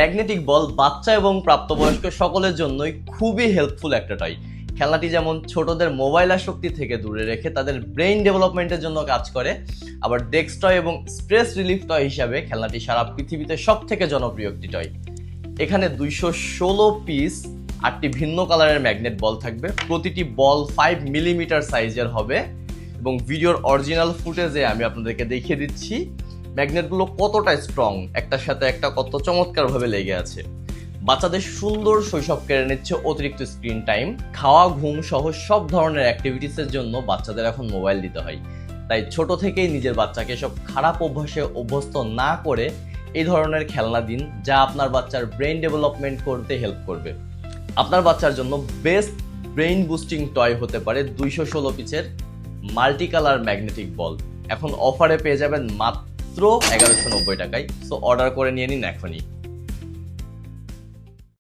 Magnetic বল বাচ্চা এবং প্রাপ্তবয়স্ক সকলের জন্যই খুবই হেল্পফুল একটা টয়। খেলনাটি যেমন ছোটদের মোবাইল আসক্তি থেকে দূরে রেখে তাদের ব্রেইন ডেভেলপমেন্টের জন্য কাজ করে, আবার ডেস্ক টয় এবং স্ট্রেস রিলিফ টয় হিসাবে খেলনাটি সারা পৃথিবীতে সব থেকে জনপ্রিয় একটি টয়। এখানে 216 পিস 8টি ভিন্ন কালারের ম্যাগনেট বল থাকবে। প্রতিটি বল 5 মিলিমিটার সাইজের হবে এবং ভিডিওর অরিজিনাল ফুটেজে আমি আপনাদেরকে দেখিয়ে দিচ্ছি ম্যাগনেটগুলো কতটা স্ট্রং, একটার সাথে একটা কত চমৎকারভাবে লেগে আছে। বাচ্চাদের সুন্দর শৈশব কেড়ে নিচ্ছে অতিরিক্ত স্ক্রিন টাইম। খাওয়া, ঘুম সহ সব ধরনের অ্যাক্টিভিটিসের জন্য বাচ্চাদের এখন মোবাইল দিতে হয়। তাই ছোট থেকেই নিজের বাচ্চাকে সব খারাপ অভ্যাসে অভ্যস্ত না করে এই ধরনের খেলনা দিন, যা আপনার বাচ্চার ব্রেইন ডেভেলপমেন্ট করতে হেল্প করবে। আপনার বাচ্চার জন্য বেস্ট ব্রেইন বুস্টিং টয় হতে পারে 216 পিসের মাল্টি কালার ম্যাগনেটিক বল। এখন অফারে পেয়ে যাবেন মাত্র 1190 টাকায়। সো অর্ডার করে নিয়ে নিন এখনই।